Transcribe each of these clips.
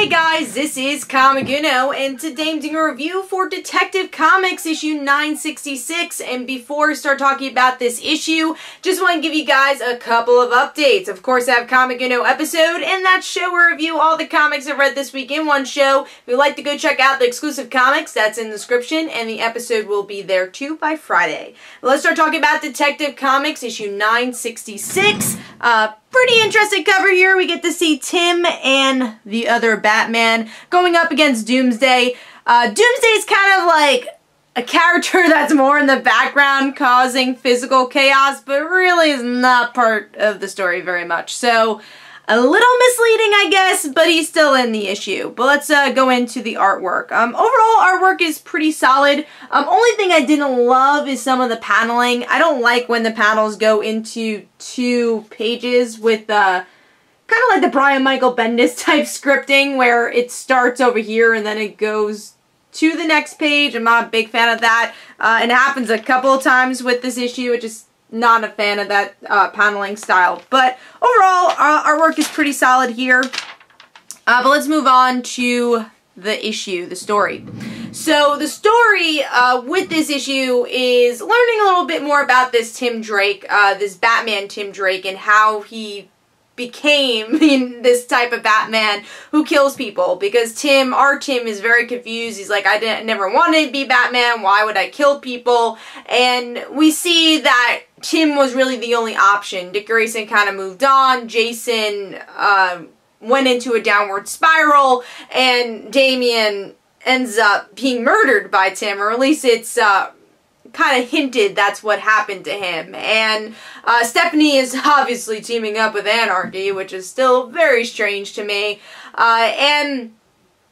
Hey guys, this is Comic Uno, and today I'm doing a review for Detective Comics issue 966, and before I start talking about this issue, just want to give you guys a couple of updates. Of course, I have Comic Uno episode, and that show where I review all the comics I've read this week in one show. If you'd like to go check out the exclusive comics, that's in the description, and the episode will be there too by Friday. Let's start talking about Detective Comics issue 966. Pretty interesting cover here. We get to see Tim and the other Batman going up against Doomsday. Doomsday's kind of like a character that's more in the background causing physical chaos, but really is not part of the story very much. So, a little misleading, I guess, but he's still in the issue. But let's go into the artwork. Overall, artwork is pretty solid. Only thing I didn't love is some of the paneling. I don't like when the panels go into 2 pages with kind of like the Brian Michael Bendis type scripting, where it starts over here and then it goes to the next page. I'm not a big fan of that. And it happens a couple of times with this issue. It just not a fan of that paneling style. But overall, our work is pretty solid here. But let's move on to the issue, the story. So the story with this issue is learning a little bit more about this Tim Drake, this Batman Tim Drake, and how he became this type of Batman who kills people, because our Tim is very confused. He's like, I never wanted to be Batman, why would I kill people? And we see that Tim was really the only option. Dick Grayson kind of moved on, Jason went into a downward spiral, and Damian ends up being murdered by Tim, or at least it's kind of hinted that's what happened to him. And Stephanie is obviously teaming up with Anarchy, which is still very strange to me. And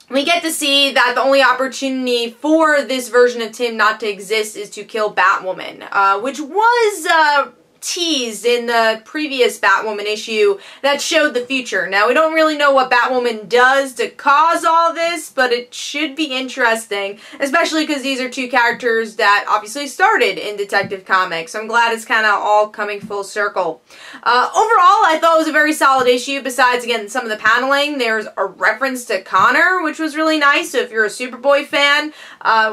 we get to see that the only opportunity for this version of Tim not to exist is to kill Batwoman, which was teased in the previous Batwoman issue that showed the future. Now, we don't really know what Batwoman does to cause all this, but it should be interesting, especially because these are 2 characters that obviously started in Detective Comics. I'm glad it's kind of all coming full circle. Overall, I thought it was a very solid issue. Besides, again, some of the paneling, there's a reference to Connor, which was really nice. So if you're a Superboy fan,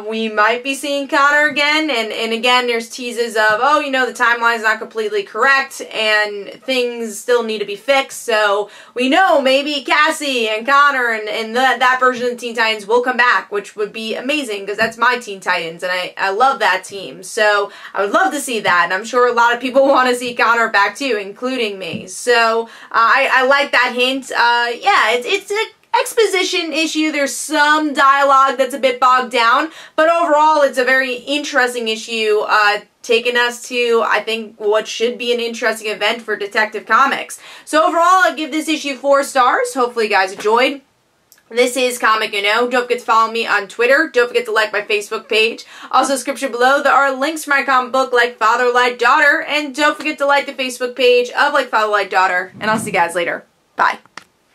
we might be seeing Connor again. And again, there's teases of, oh, you know, the timeline's not completely correct and things still need to be fixed, so we know maybe Cassie and Connor and that version of the Teen Titans will come back, which would be amazing because that's my Teen Titans and I love that team, so I would love to see that, and I'm sure a lot of people want to see Connor back too, including me. So I like that hint. Yeah, it's a exposition issue. There's some dialogue that's a bit bogged down, but overall it's a very interesting issue, taking us to, I think, what should be an interesting event for Detective Comics. So overall, I give this issue 4 stars. Hopefully you guys enjoyed. This is Comic Uno. Don't forget to follow me on Twitter. Don't forget to like my Facebook page. Also, description below, there are links for my comic book, Like Father, Like Daughter. And don't forget to like the Facebook page of Like Father, Like Daughter. And I'll see you guys later. Bye.